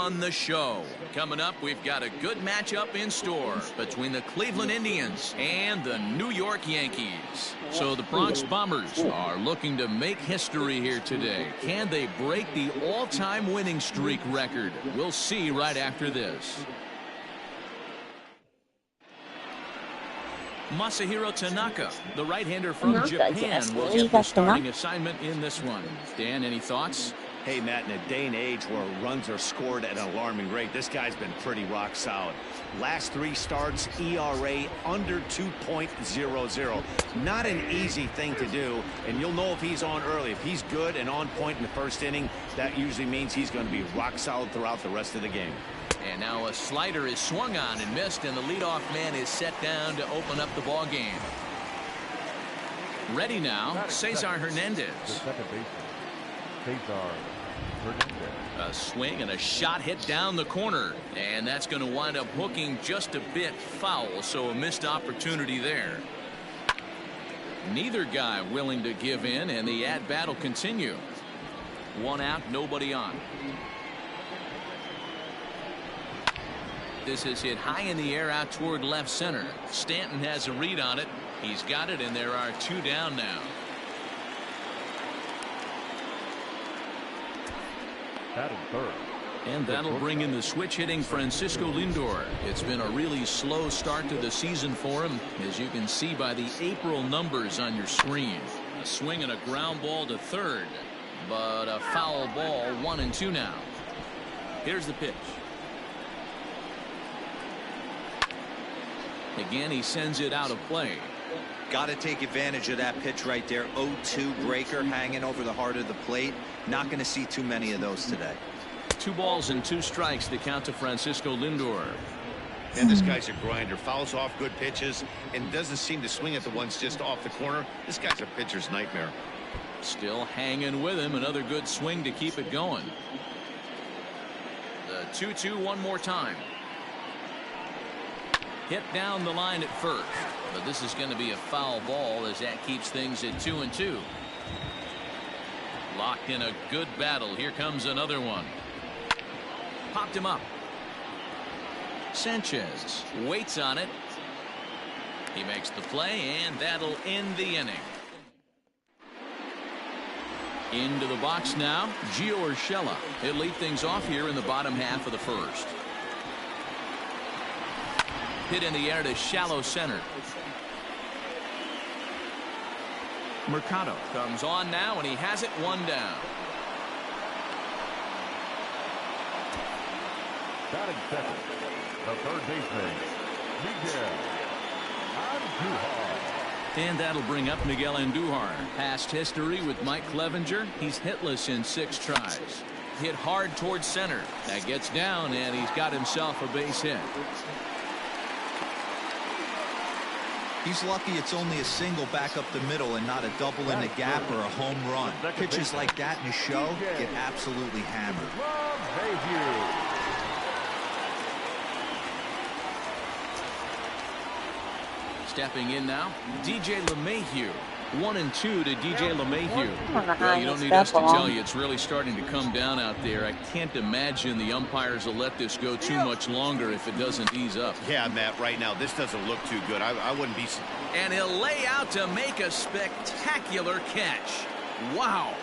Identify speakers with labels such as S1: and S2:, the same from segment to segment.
S1: run the show. Coming up, we've got a good matchup in store between the Cleveland Indians and the New York Yankees. So the Bronx Bombers are looking to make history here today. Can they break the all-time winning streak record? We'll see right after this. Masahiro Tanaka, the right-hander from Japan, will get the starting assignment in this one. Dan, any thoughts?
S2: Hey, Matt, in a day and age where runs are scored at an alarming rate, this guy's been pretty rock solid. Last 3 starts, ERA under 2.00. Not an easy thing to do, and you'll know if he's on early. If he's good and on point in the first inning, that usually means he's going to be rock solid throughout the rest of the game.
S1: And now a slider is swung on and missed, and the leadoff man is set down to open up the ball game. Ready now, Cesar Hernandez. A swing and a shot hit down the corner, and that's going to wind up hooking just a bit foul, so a missed opportunity there. Neither guy willing to give in, and the at-bat will continue. 1 out, nobody on. This is hit high in the air out toward left center. Stanton has a read on it. He's got it, and there are 2 down now. And that'll bring in the switch-hitting Francisco Lindor. It's been a really slow start to the season for him, as you can see by the April numbers on your screen. A swing and a ground ball to third, but a foul ball, 1-2 now. Here's the pitch. Again, he sends it out of play.
S3: Got to take advantage of that pitch right there. 0-2 breaker hanging over the heart of the plate. Not going to see too many of those today.
S1: 2 balls and 2 strikes to count to Francisco Lindor.
S2: And this guy's a grinder. Fouls off good pitches and doesn't seem to swing at the ones just off the corner. This guy's a pitcher's nightmare.
S1: Still hanging with him. Another good swing to keep it going. The 2-2 one more time. Hit down the line at first, but this is going to be a foul ball as that keeps things at 2-2. Locked in a good battle. Here comes another one. Popped him up. Sanchez waits on it. He makes the play, and that'll end the inning. Into the box now, Gio Urshela. He'll lead things off here in the bottom half of the first. Hit in the air to shallow center. Mercado comes on now, and he has it 1 down.
S4: Batting second, the third baseman, Miguel Andujar.
S1: And that'll bring up Miguel Andujar. Past history with Mike Clevenger. He's hitless in 6 tries. Hit hard towards center. That gets down, and he's got himself a base hit.
S3: He's lucky it's only a single back up the middle and not a double in the gap or a home run. Pitches like that in a show get absolutely hammered.
S1: Stepping in now, DJ LeMahieu. 1-2 to DJ LeMahieu. Well, you don't need us to tell you it's really starting to come down out there. I can't imagine the umpires will let this go too much longer if it doesn't ease up.
S2: Yeah, Matt, right now this doesn't look too good. I wouldn't be.
S1: And he'll lay out to make a spectacular catch. Wow.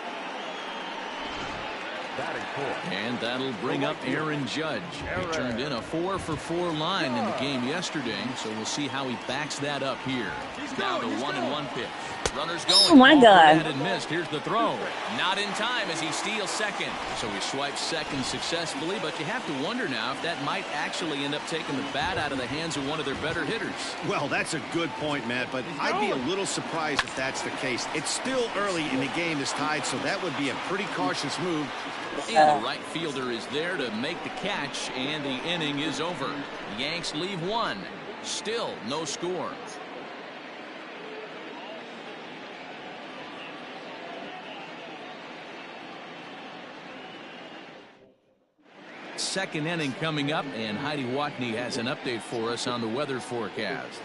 S1: And that'll bring up Aaron Judge. He turned in a 4-for-4 line in the game yesterday, so we'll see how he backs that up here. Now the 1-1 pitch. Runners going.
S5: Oh my God.
S1: And missed. Here's the throw. Not in time as he steals second. So he swipes second successfully, but you have to wonder now if that might actually end up taking the bat out of the hands of one of their better hitters.
S2: Well, that's a good point, Matt, but I'd be a little surprised if that's the case. It's still early in the game is tied, so that would be a pretty cautious move.
S1: And the right fielder is there to make the catch, and the inning is over. The Yanks leave 1. Still no score. Second inning coming up, and Heidi Watney has an update for us on the weather forecast.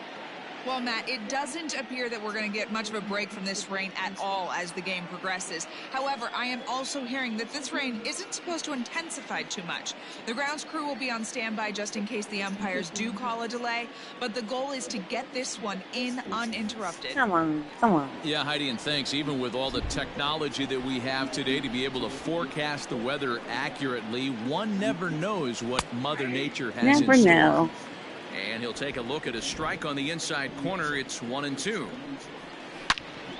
S5: Well, Matt, it doesn't appear that we're going to get much of a break from this rain at all as the game progresses. However, I am also hearing that this rain isn't supposed to intensify too much. The grounds crew will be on standby just in case the umpires do call a delay, but the goal is to get this one in uninterrupted.
S6: Come on, come on.
S1: Yeah, Heidi, and thanks. Even with all the technology that we have today to be able to forecast the weather accurately, one never knows what Mother Nature has
S6: Never
S1: in store.
S6: know.
S1: And he'll take a look at a strike on the inside corner. It's 1-2.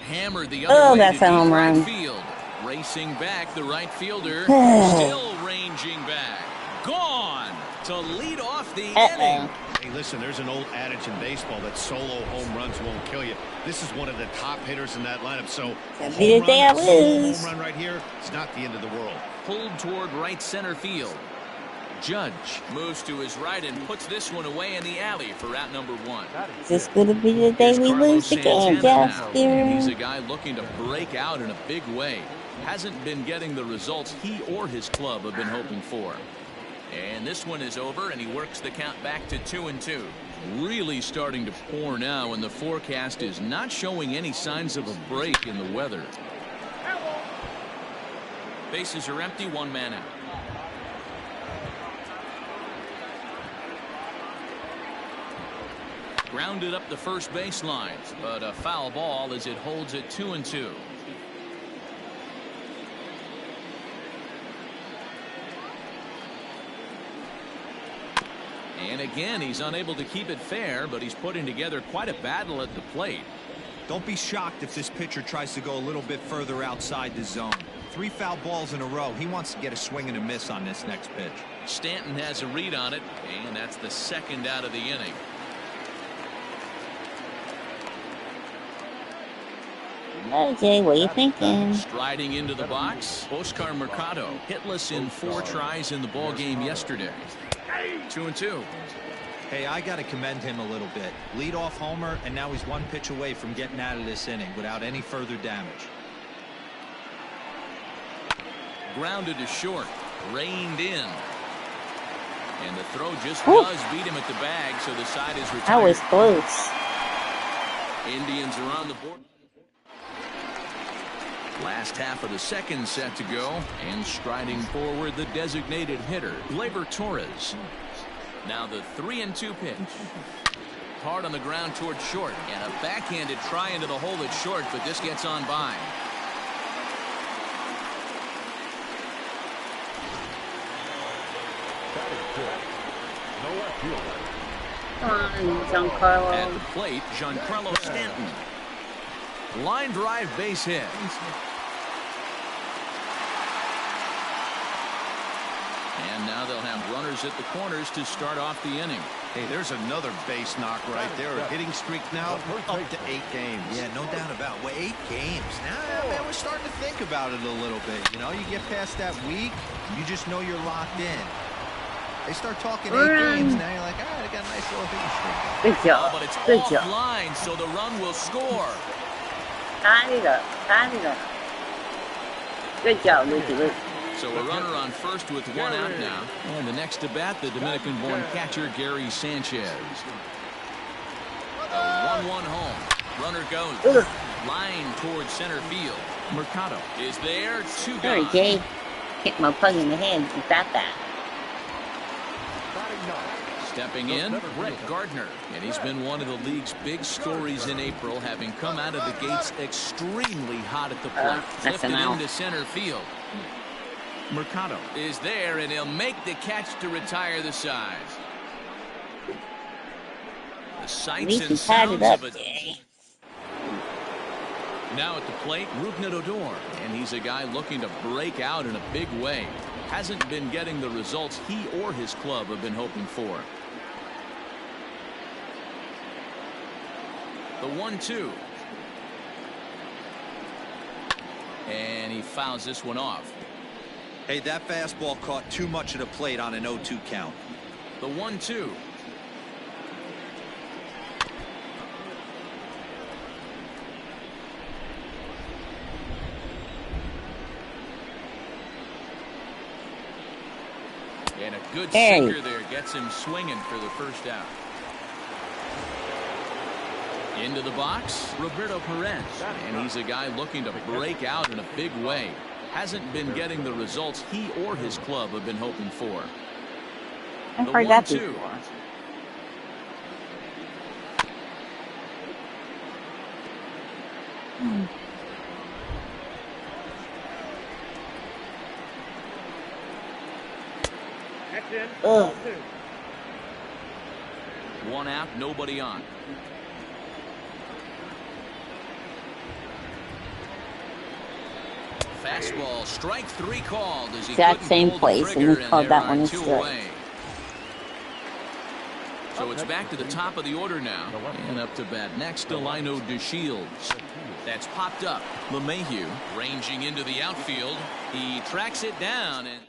S1: Hammered the other way
S6: that's
S1: to
S6: a home
S1: deep right
S6: run.
S1: field. Racing back, the right fielder still ranging back. Gone to lead off the inning.
S2: Hey, listen, there's an old adage in baseball that solo home runs won't kill you. This is one of the top hitters in that lineup. So a
S6: be the day I
S2: solo
S6: lose.
S2: home run right here, it's not the end of the world.
S1: Pulled toward right center field. Judge moves to his right and puts this one away in the alley for out number 1.
S6: Is this going to be the day
S1: Here's
S6: we
S1: Carlos
S6: lose the game,
S1: Santana
S6: Jeff?
S1: now. And he's a guy looking to break out in a big way. Hasn't been getting the results he or his club have been hoping for. And this one is over, and he works the count back to 2-2. Really starting to pour now, and the forecast is not showing any signs of a break in the weather. Bases are empty, one man out. Grounded up the first baseline, but a foul ball as it holds it 2-2. And again, he's unable to keep it fair, but he's putting together quite a battle at the plate.
S3: Don't be shocked if this pitcher tries to go a little bit further outside the zone. 3 foul balls in a row. He wants to get a swing and a miss on this next pitch.
S1: Stanton has a read on it, and that's the second out of the inning.
S6: Okay, what are you thinking?
S1: Striding into the box, Oscar Mercado, hitless in 4 tries in the ball game yesterday. 2-2.
S3: Hey, I got to commend him a little bit. Leadoff homer, and now he's 1 pitch away from getting out of this inning without any further damage.
S1: Grounded to short, reined in. And the throw just does beat him at the bag, so the side is retired.
S6: That was close.
S1: Indians are on the board. Last half of the second set to go, and striding forward the designated hitter, Gleyber Torres. Now the 3-2 pitch. Hard on the ground toward short, and a backhanded try into the hole at short, but this gets on by.
S6: Come on, Giancarlo.
S1: At the plate, Giancarlo Stanton. Line drive base hit. And now they'll have runners at the corners to start off the inning.
S2: Hey, there's another base knock right there. A hitting streak now up to 8 games.
S3: Yeah, no doubt about it. Well, 8 games. Now, man, we're starting to think about it a little bit. You know, you get past that week, you just know you're locked in. They start talking 8 games, now you're like, they got a nice little hitting streak.
S6: Good job.
S1: But it's
S6: Good job.
S1: offline, so the run will score.
S6: Tie it up. Tie it up. Good job, Lucy.
S1: So a runner on first with 1 out now. And the next to bat, the Dominican-born catcher, Gary Sanchez. A 1-1 home. Runner goes. Line towards center field. Mercado is there. 2
S6: Sorry,
S1: gone.
S6: Jay. Hit my pug in the head. You got that.
S1: Stepping in, Brett Gardner. And he's been one of the league's big stories in April, having come out of the gates extremely hot at the plate.
S6: That's
S1: Lifted
S6: an out.
S1: into center field. Mercado is there, and he'll make the catch to retire the side. The
S6: At
S1: sights
S6: least
S1: and
S6: you tied it
S1: sounds
S6: up,
S1: of it.
S6: Jay.
S1: Now at the plate, Rougned Odor, and he's a guy looking to break out in a big way. Hasn't been getting the results he or his club have been hoping for. The 1-2. And he fouls this one off.
S3: Hey, that fastball caught too much of the plate on an 0-2 count.
S1: The 1-2. And a good sinker there gets him swinging for the first out. Into the box, Roberto Perez. And he's a guy looking to break out in a big way. Hasn't been getting the results he or his club have been hoping for.
S6: I've heard that before. Ugh.
S1: One out, nobody on. Fastball, strike 3 called as he
S6: That
S1: couldn't
S6: same
S1: pull the
S6: place, and
S1: trigger,
S6: he called
S1: there
S6: that
S1: are
S6: one a
S1: 2
S6: strike.
S1: away. So it's back to the top of the order now. And up to bat next, Delino DeShields. That's popped up. LeMahieu ranging into the outfield. He tracks it down. And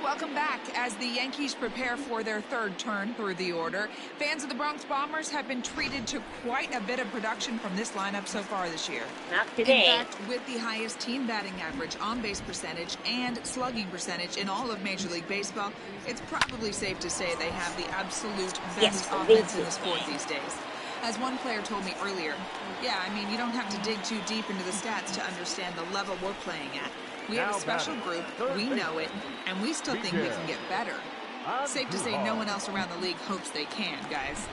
S5: Welcome back as the Yankees prepare for their 3rd turn through the order. Fans of the Bronx Bombers have been treated to quite a bit of production from this lineup so far this year.
S6: Not today.
S5: In fact, with the highest team batting average, on-base percentage, and slugging percentage in all of Major League Baseball, it's probably safe to say they have the absolute best offense in the sport these days. As one player told me earlier, yeah, I mean, you don't have to dig too deep into the stats to understand the level we're playing at. We have a special group, we know it, and we still think we can get better. Safe to say no one else around the league hopes they can, guys.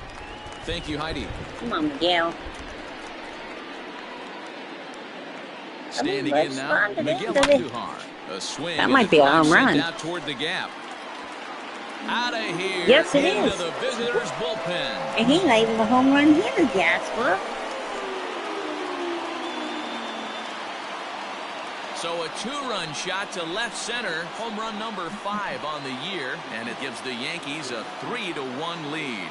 S1: thank you, Heidi.
S6: Come on, Miguel.
S1: Standing in now, Miguel Andujar. A swing.
S6: That might be a home run.
S1: Out toward the gap. Out of here.
S6: Yes, it
S1: into
S6: is.
S1: the visitors' bullpen.
S6: And he's not even a home run hitter, Jasper.
S1: So a 2-run shot to left center. Home run number 5 on the year. And it gives the Yankees a 3-1 lead.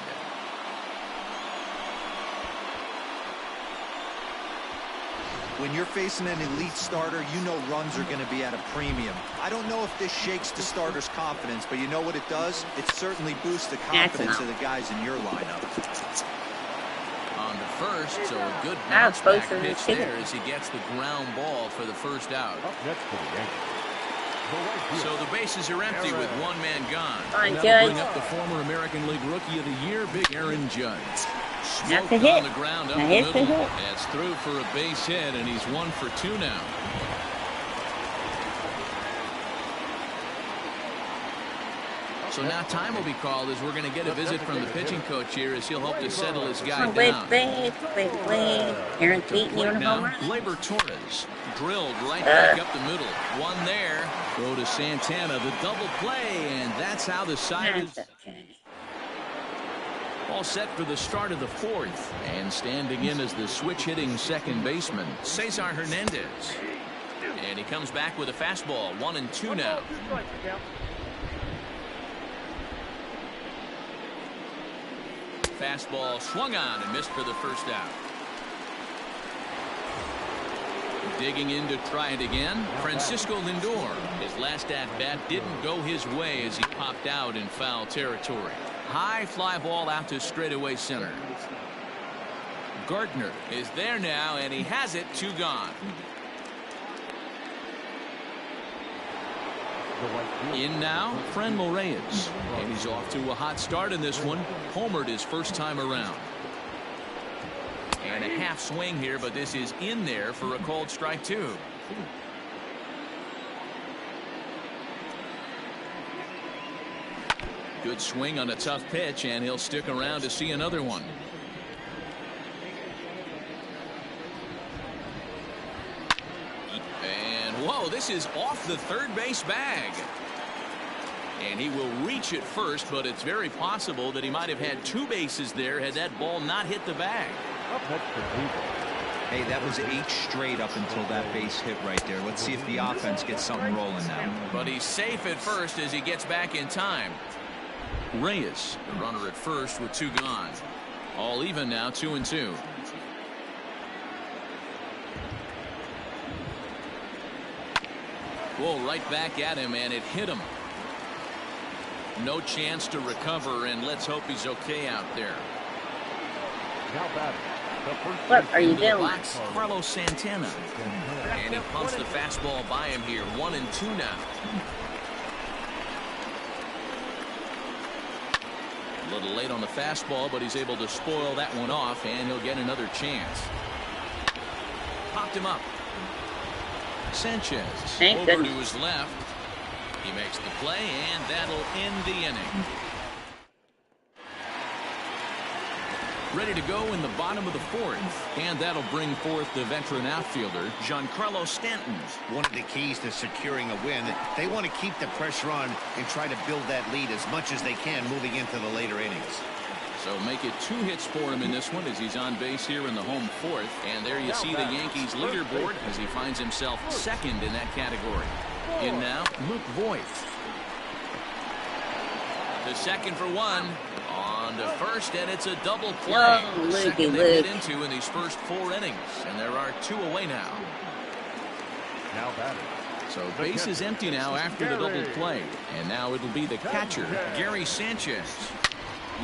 S3: When you're facing an elite starter, you know runs are going to be at a premium. I don't know if this shakes the starter's confidence, but you know what it does? It certainly boosts the confidence of the guys in your lineup.
S1: On the first, so a good
S6: That was
S1: bounce
S6: close
S1: back
S6: to the
S1: pitch
S6: ticket.
S1: there as he gets the ground ball for the first out.
S4: Up next for the Yankees. The right field.
S1: So the bases are empty with 1 man gone.
S6: Fine,
S1: That'll
S6: Judge.
S1: bring up the former American League Rookie of the Year, Big Aaron Judge.
S6: That's
S1: Smoked
S6: a hit.
S1: on the ground up
S6: Now
S1: the
S6: here's the
S1: middle.
S6: hit.
S1: That's through for a base hit, and he's 1 for 2 now. So now time will be called as we're going to get a visit from the pitching coach here as he'll hope to settle his guy
S6: Oh, wait,
S1: down.
S6: wait. Aaron's beating you in a home
S1: Now,
S6: run.
S1: Gleyber Torres drilled right back up the middle. 1 there. Throw to Santana, the double play, and that's how the side is
S6: That's okay.
S1: all set for the start of the 4th. And standing in as the switch-hitting second baseman, Cesar Hernandez. And he comes back with a fastball, 1-2 now. Fastball swung on and missed for the first out. Digging in to try it again, Francisco Lindor. His last at-bat didn't go his way as he popped out in foul territory. High fly ball out to straightaway center. Gardner is there now, and he has it. 2 gone. In now, Franmil Reyes. And he's off to a hot start in this one. Homered his first time around. And a half swing here, but this is in there for a called strike 2. Good swing on a tough pitch, and he'll stick around to see another one. And whoa, this is off the third base bag. And he will reach it first, but it's very possible that he might have had 2 bases there had that ball not hit the bag.
S4: Up next for Cleveland.
S3: Hey, that was 8 straight up until that base hit right there. Let's see if the offense gets something rolling now.
S1: But he's safe at first as he gets back in time. Reyes, the runner at first with 2 gone. All even now, 2-2. Whoa, right back at him, and it hit him. No chance to recover, and let's hope he's okay out there.
S4: Now batting. The first
S6: What are you
S1: Into the
S6: doing?
S1: box, Carlos Santana. And he pumps the fastball by him here. 1-2 now. A little late on the fastball, but he's able to spoil that one off, and he'll get another chance. Popped him up. Sanchez over to his left. He makes the play, and that'll end the inning. Ready to go in the bottom of the fourth, and that'll bring forth the veteran outfielder Giancarlo Stanton.
S2: One of the keys to securing a win, they want to keep the pressure on and try to build that lead as much as they can moving into the later innings.
S1: So make it 2 hits for him in this one as he's on base here in the home fourth. And there you see the Yankees leaderboard as he finds himself second in that category. In now, Luke Voit. The second for one. On to first, and it's a double play. The second they get into in these first 4 innings. And there are 2 away now.
S4: Now batting.
S1: So base is empty now after the double play. And now it'll be the catcher, Gary Sanchez.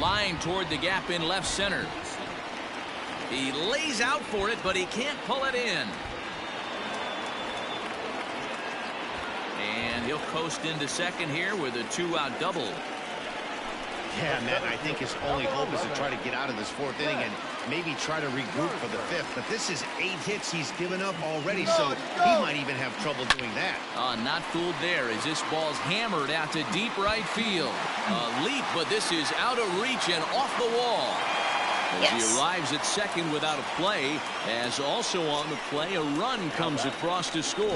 S1: Line toward the gap in left center. He lays out for it, but he can't pull it in. And he'll coast into second here with a 2-out double.
S2: Yeah, Matt, I think his only hope is to try to get out of this 4th inning and maybe try to regroup for the 5th. But this is 8 hits he's given up already, so he might even have trouble doing that.
S1: Not fooled there as this ball's hammered out to deep right field. A leap, but this is out of reach and off the wall. As he arrives at second without a play, as also on the play, a run comes across to score.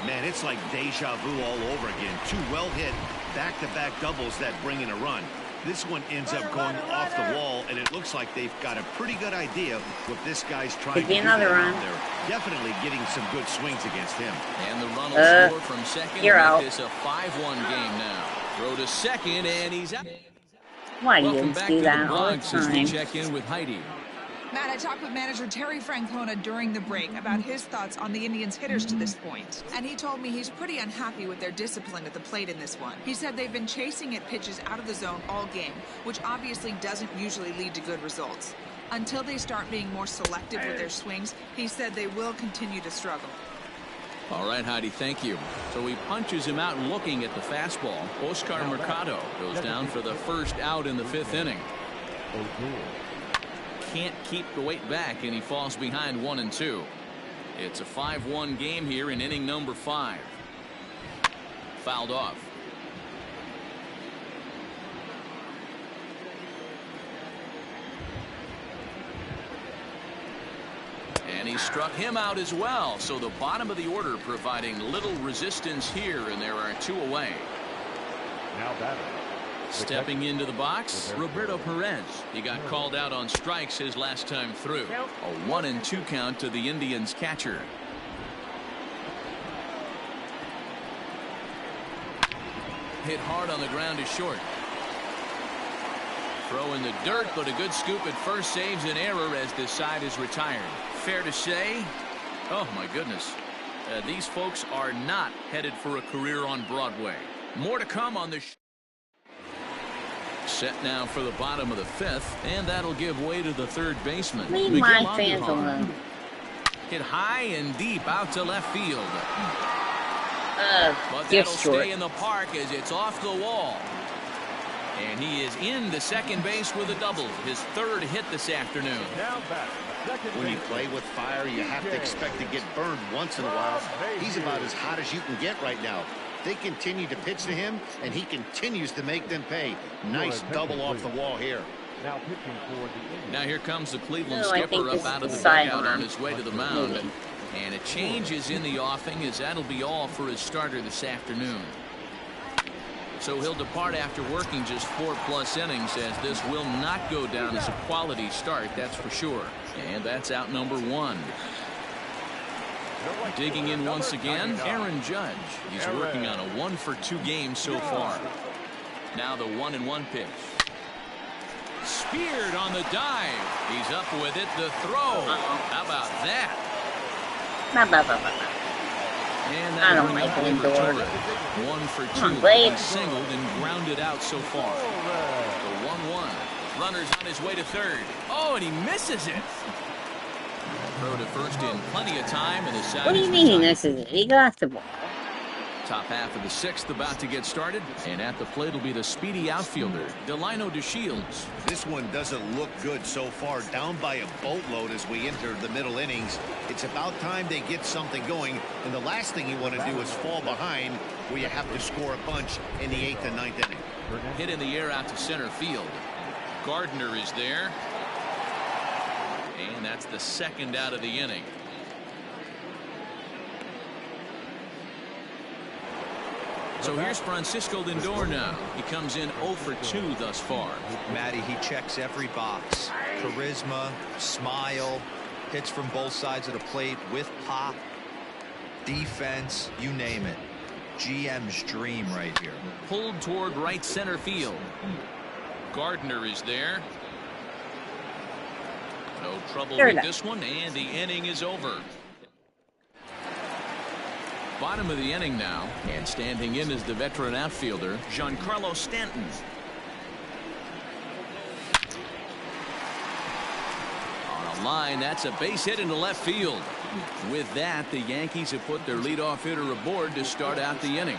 S2: Man, it's like deja vu all over again. 2 well-hit back-to-back doubles that bring in a run. This one ends up going off the wall, and it looks like they've got a pretty good idea what this guy's trying to do. They're definitely getting some good swings against him.
S1: And the run will score from second.
S6: You're out.
S1: This a 5-1 game now. Throw to second, and he's out.
S6: Why do you
S1: Welcome back
S6: do
S1: to
S6: that
S1: the
S6: all the
S1: Bronx as we
S6: time?
S1: check in with Heidi.
S5: Matt, I talked with manager Terry Francona during the break about his thoughts on the Indians' hitters to this point. And he told me he's pretty unhappy with their discipline at the plate in this one. He said they've been chasing at pitches out of the zone all game, which obviously doesn't usually lead to good results. Until they start being more selective with their swings, he said they will continue to struggle.
S1: All right, Heidi, thank you. So he punches him out looking at the fastball. Oscar Mercado goes down for the first out in the 5th inning. Can't keep the weight back, and he falls behind 1-2. It's a 5-1 game here in inning number 5. Fouled off. And he struck him out as well. So the bottom of the order providing little resistance here, and there are 2 away.
S4: Now batting.
S1: Stepping into the box, Roberto Perez. He got called out on strikes his last time through. A 1-2 count to the Indians catcher. Hit hard on the ground is short. Throw in the dirt, but a good scoop at first saves an error as this side is retired. Fair to say, oh my goodness, these folks are not headed for a career on Broadway. More to come on this. Set now for the bottom of the 5th, and that'll give way to the third baseman.
S6: Leave my fans alone.
S1: Hit high and deep out to left field. But
S6: Gift
S1: that'll
S6: short.
S1: stay in the park as it's off the wall. And he is in the second base with a double, his 3rd hit this afternoon.
S4: Now batting.
S2: When you play with fire, you have to expect to get burned once in a while. He's about as hot as you can get right now. They continue to pitch to him, and he continues to make them pay. Nice double off the wall here.
S4: Now pitching for the Indians.
S1: Now here comes the Cleveland
S6: No, I
S1: skipper
S6: think
S1: up
S6: this
S1: out of
S6: is
S1: the
S6: the
S1: dugout
S6: sidearm.
S1: on his way to the mound. And a change is in the offing, as that'll be all for his starter this afternoon. So he'll depart after working just 4+ innings, as this will not go down as a quality start, that's for sure. And that's out number 1. Digging in once again, Aaron Judge. He's working on a 1-for-2 game so far. Now the 1-1 pitch. Speared on the dive. He's up with it. The throw. How about that? And
S6: I don't like it indoor.
S1: 1-for-2.
S6: Blade.
S1: He's singled and grounded out so far. The 1-1. Runner's on his way to third. Oh, and he misses it. Throw to first in plenty of time, and the side
S6: What do you
S1: is
S6: mean he
S1: retired.
S6: misses it? He got the ball.
S1: Top half of the sixth about to get started, and at the plate will be the speedy outfielder, Delino DeShields.
S2: This one doesn't look good so far. Down by a boatload as we enter the middle innings. It's about time they get something going, and the last thing you want to do is fall behind where you have to score a bunch in the 8th and 9th inning.
S1: Hit in the air out to center field. Gardner is there, and that's the second out of the inning. So here's Francisco Lindor now. He comes in 0 for 2 thus far.
S3: Matty, he checks every box. Charisma, smile, hits from both sides of the plate with pop, defense, you name it. GM's dream right here.
S1: Pulled toward right center field. Gardner is there. No trouble with this one, and the inning is over. Bottom of the inning now, and standing in is the veteran outfielder, Giancarlo Stanton. On a line, that's a base hit into left field. With that, the Yankees have put their leadoff hitter aboard to start out the inning.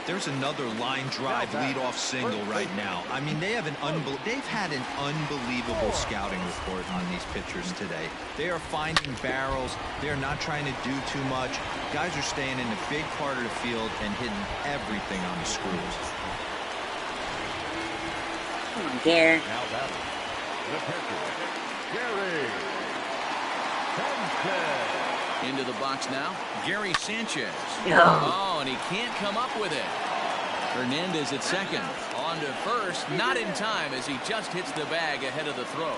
S3: There's another line drive leadoff single right now. I mean, they've had an unbelievable scouting report on these pitchers today. They are finding barrels. They're not trying to do too much. Guys are staying in the big part of the field and hitting everything on the screws.
S6: Come on, Gary.
S4: Now that the pitcher, Gary Sanchez.
S1: Into the box now, Gary Sanchez.
S6: Oh.
S1: Oh, and he can't come up with it. Hernandez at second. On to first, not in time as he just hits the bag ahead of the throw.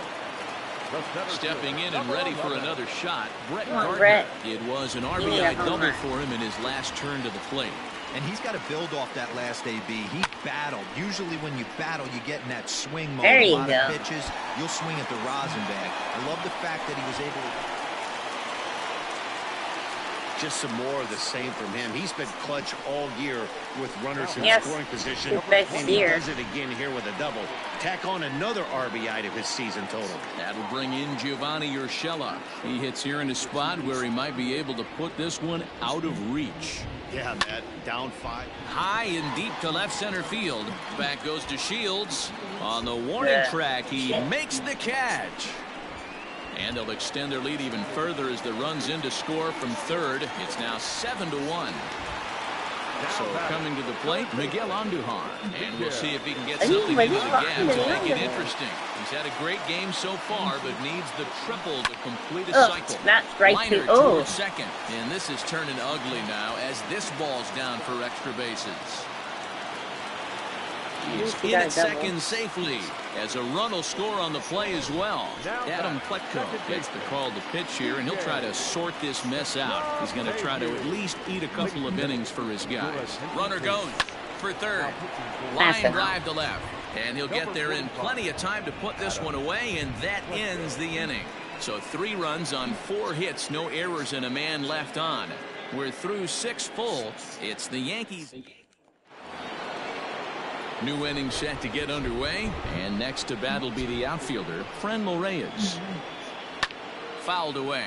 S1: Stepping in and ready for another shot, Brett Gardner.
S6: Brett.
S1: It was an RBI double for him in his last turn to the plate.
S3: And he's got to build off that last AB. He battled. Usually when you battle, you get in that swing mode.
S6: There you
S3: a lot
S6: go.
S3: of pitches, you'll swing at the rosin bag. I love the fact that he was able to...
S2: Just some more of the same from him. He's been clutch all year with runners in scoring position. And he does it again here with a double. Tack on another RBI to his season total.
S1: That'll bring in Giovanni Urshela. He hits here in a spot where he might be able to put this one out of reach.
S2: Yeah, Matt, down 5.
S1: High and deep to left center field. Back goes to Shields. On the warning track, he makes the catch. And they'll extend their lead even further as the runs in to score from third. It's now 7-1. So coming to the plate, Miguel Andujar. And we'll see if he can get something into the gap to make it interesting. He's had a great game so far, but needs the triple to complete a cycle.
S6: Not strike
S1: Liner
S6: two.
S1: towards second. And this is turning ugly now as this ball's down for extra bases. He's in at second safely as a run will score on the play as well. Adam Pletko gets the call to pitch here, and he'll try to sort this mess out. He's going to try to at least eat a couple of innings for his guys. Runner goes for third. Line drive to left, and he'll get there in plenty of time to put this one away, and that ends the inning. So 3 runs on 4 hits, no errors, and a man left on. We're through 6 full. It's the Yankees. New inning set to get underway, and next to bat will be the outfielder, Franmil Reyes. Fouled away.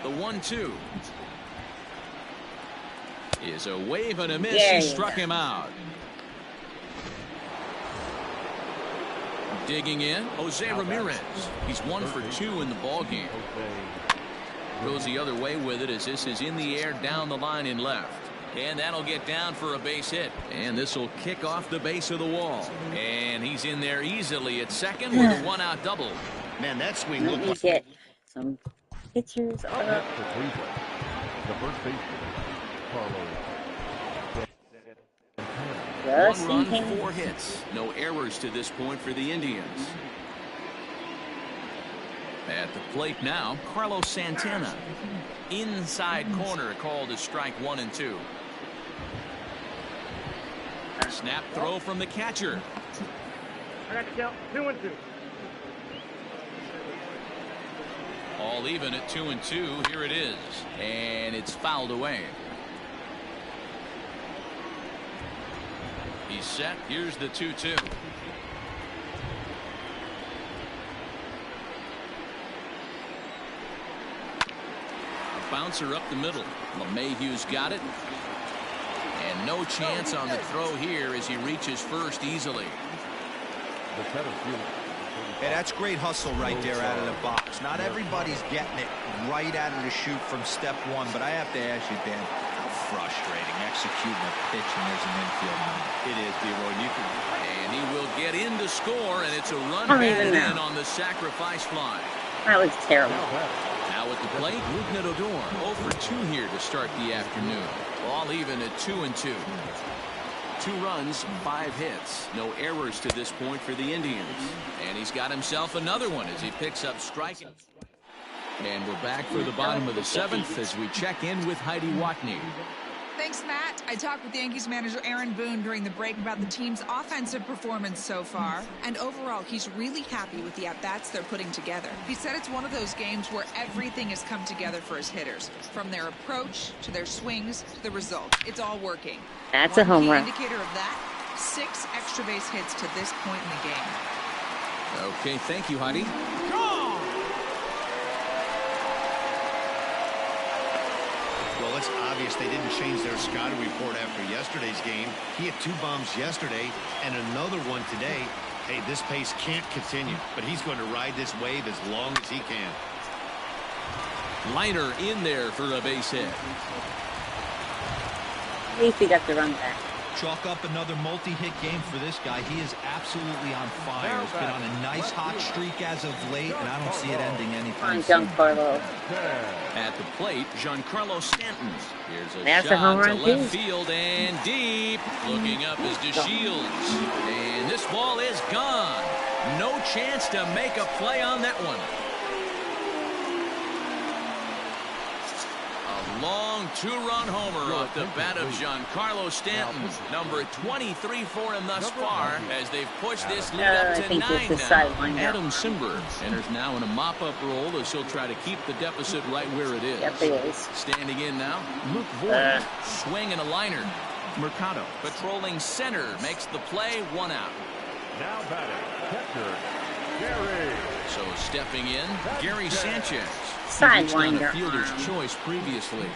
S1: The 1-2 is a wave and a miss. He struck him out. Digging in, Jose Ramirez. He's 1 for 2 in the ballgame. Goes the other way with it as this is in the air down the line in left. And that'll get down for a base hit. And this will kick off the base of the wall. And he's in there easily at second with a 1-out double.
S2: Man, that swing
S6: Let
S2: looked
S6: me
S2: like...
S6: get some pictures on it.
S4: For Cleveland, the first baseman, Carlos.
S1: 1 run, 4 hits. No errors to this point for the Indians. At the plate now, Carlos Santana. Inside corner called as strike 1 and 2. Snap throw from the catcher.
S7: I got the count. 2-2.
S1: All even at 2-2. Here it is. And it's fouled away. He's set. Here's the 2-2. bouncer up the middle. LeMahieu's got it. And no chance on the throw here as he reaches first easily.
S4: The center fielder.
S3: Hey, that's great hustle right there out of the box. Not everybody's getting it right out of the chute from step one, but I have to ask you, Dan, how frustrating executing a pitch and there's an infield number.
S2: It is, D-Roy.
S1: And he will get in to score, and it's a run
S6: Don't
S1: batted
S6: even know.
S1: in on the sacrifice fly.
S6: That was terrible.
S1: Now at the plate, Rougned Odor 0 for 2 here to start the afternoon. All even at 2-2. 2 runs, 5 hits. No errors to this point for the Indians. And he's got himself another one as he picks up striking. And we're back for the bottom of the 7th as we check in with Heidi Watney.
S5: Thanks, Matt. I talked with Yankees manager Aaron Boone during the break about the team's offensive performance so far. And overall, he's really happy with the at-bats they're putting together. He said it's one of those games where everything has come together for his hitters. From their approach, to their swings, to the result. It's all working.
S6: That's a home
S5: One key
S6: run.
S5: indicator of that, 6 extra base hits to this point in the game.
S1: Okay, thank you, Heidi.
S2: Well, it's obvious they didn't change their scouting report after yesterday's game. He had 2 bombs yesterday and another one today. Hey, this pace can't continue, but he's going to ride this wave as long as he can.
S1: Liner in there for a base hit.
S6: At least he got the run back.
S3: Chalk up another multi-hit game for this guy. He is absolutely on fire. He's been on a nice hot streak as of late, and I don't see it ending anytime soon.
S6: Giancarlo.
S1: At the plate, Giancarlo Stanton. Here's a
S6: That's a
S1: shot
S6: home
S1: to
S6: run,
S1: left
S6: too.
S1: field and deep. Looking up is DeShields. And this ball is gone. No chance to make a play on that one. A long 2-run homer off the bat of Giancarlo Stanton. Number 23 for him thus far as they've pushed this lead up
S6: I
S1: to
S6: think
S1: 9
S6: it's the
S1: now.
S6: sideline now.
S1: Adam Simber enters now in a mop-up role as he'll try to keep the deficit right where it is.
S6: Yep, he is.
S1: Standing in now, Luke Voigt. Swing and a liner. Mercado patrolling center makes the play, 1 out.
S4: Now batting, catcher, Gary.
S1: So stepping in, Gary Sanchez.
S6: Sidewinder.
S1: He reached on a fielder's choice previously.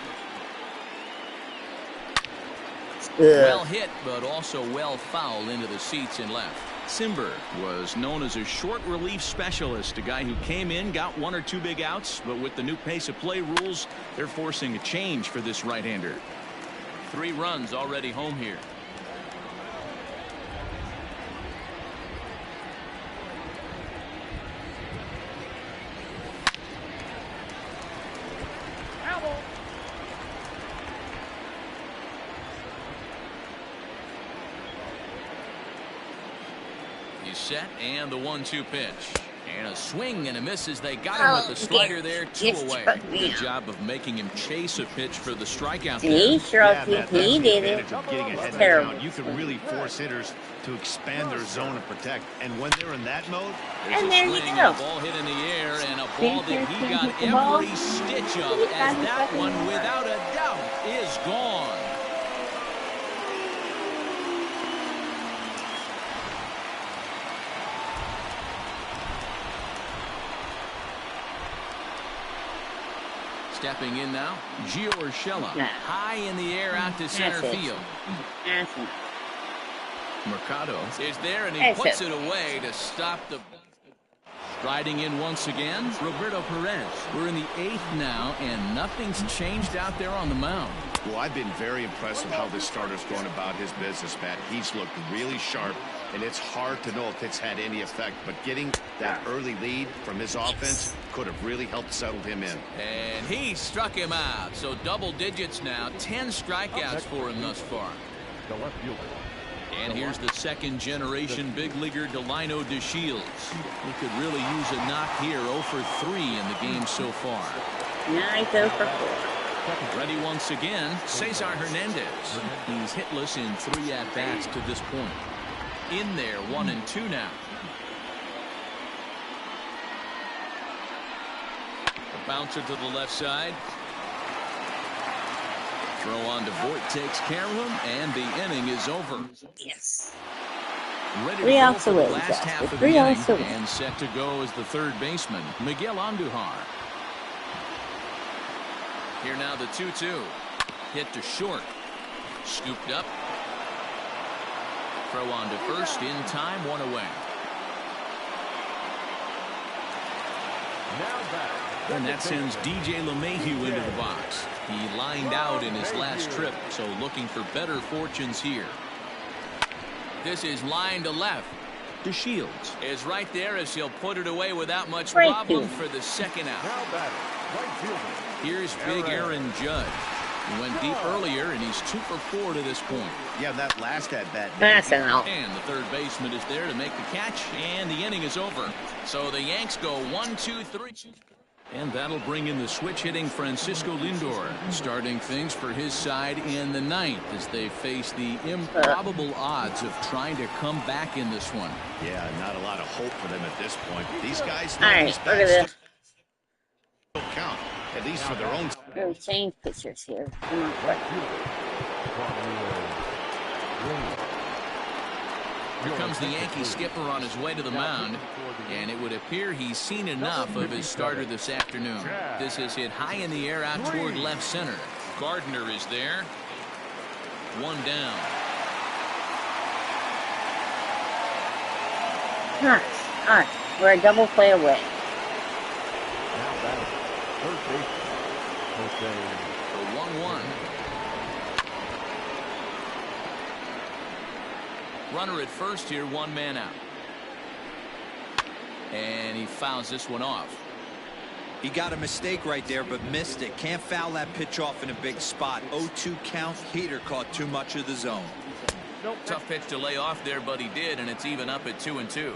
S1: Well hit, but also well fouled into the seats and left. Simber was known as a short relief specialist, a guy who came in, got 1 or 2 big outs, but with the new pace of play rules, they're forcing a change for this right-hander. 3 runs already home here. He's set, and the 1-2 pitch. And a swing and a miss as they got him with the slider there, 2 away. Good job of making him chase a pitch for the strikeout there.
S6: He
S2: Yeah, Matt,
S6: he
S2: that's the
S6: did it.
S2: advantage of getting ahead of the
S6: Terrible.
S2: count. You can really force hitters to expand their zone and protect. And when they're in that mode,
S1: There's
S6: And
S1: a
S6: there you
S1: swing,
S6: go.
S1: a ball hit in the air, and a ball that he got every stitch of, as that one, without a doubt, is gone. Stepping in now, Gio Urshela.
S6: Yeah.
S1: High in the air out to center
S6: That's it.
S1: field.
S6: That's it.
S1: Mercado is there, and he
S6: That's
S1: puts
S6: it.
S1: it away to stop the... Striding in once again, Roberto Perez. We're in the 8th now, and nothing's changed out there on the mound.
S2: well, I've been very impressed with how this starter's going about his business, Matt. He's looked really sharp, and it's hard to know if it's had any effect. But getting that early lead from his offense could have really helped settle him in.
S1: And he struck him out. So double digits now. 10 strikeouts for him thus far.
S4: The left fielder.
S1: And here's the 2nd-generation big leaguer Delino DeShields. He could really use a knock here. 0 for 3 in the game so far.
S6: Nice 0 for 4.
S1: Ready once again, Cesar Hernandez. He's hitless in 3 at-bats to this point. In there, 1 and 2 now. A bouncer to the left side. Throw on to Voigt takes care of him, and the inning is over.
S6: Yes.
S1: Ready to
S6: 3
S1: go
S6: outs
S1: for the
S6: away,
S1: last
S6: Jasper.
S1: half of
S6: 3
S1: the inning,
S6: outs away.
S1: and set to go as the 3rd baseman, Miguel Andujar. Here now the 2-2. Hit to short. Scooped up. Throw on to first in time, one away. And that sends DJ LeMahieu into the box. He lined out in his last trip, so looking for better fortunes here. This is line to left. DeShields is right there as he'll put it away without much problem for the second out. Here's big Aaron Judge. He went deep earlier, and he's 2 for 4 to this point.
S2: Yeah, that last at bat.
S6: That's an out.
S1: And the third baseman is there to make the catch, and the inning is over. So the Yanks go 1-2-3. And that'll bring in the switch-hitting Francisco Lindor, starting things for his side in the ninth as they face the improbable odds of trying to come back in this one.
S2: Yeah, not a lot of hope for them at this point. These guys
S6: All right, look at this.
S2: don't count, at least for their own.
S6: We'll change pictures here. Come on, quick.
S1: Here comes the Yankee skipper on his way to the mound, and it would appear he's seen enough of his starter this afternoon. This is hit high in the air out toward left center. Gardner is there. One down.
S6: Nice. All right, we're a double play away.
S1: The 1-1. Runner at first here, one man out. And he fouls this one off.
S3: He got a mistake right there, but missed it. Can't foul that pitch off in a big spot. 0-2 count. Heater caught too much of the zone.
S1: Tough pitch to lay off there, but he did, and it's even up at 2-2.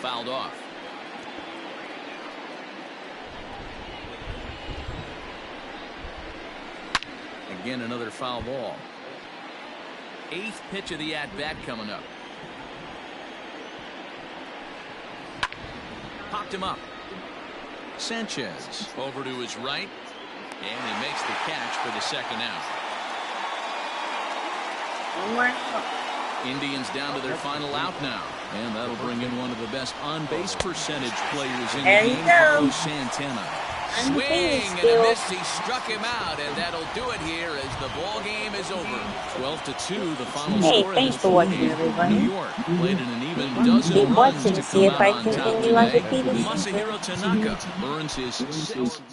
S1: Fouled off. Again, another foul ball. 8th pitch of the at-bat coming up. Popped him up. Sanchez over to his right, and he makes the catch for the second out.
S6: One more out.
S1: Indians down to their final out now, and that'll bring in one of the best on-base percentage players in the game, Carlos Santana. Swing and a miss. He struck him out, and that'll do it here as the ball game is over. 12-2, the final score.
S6: Thanks for watching, everybody.
S1: New York played in an even dozen
S6: Keep
S1: runs
S6: watching
S1: to
S6: to see
S1: come
S6: if
S1: out
S6: I
S1: on
S6: can
S1: top
S6: continue like
S1: today.
S6: a Peterson.
S1: Masahiro Tanaka earns his 6th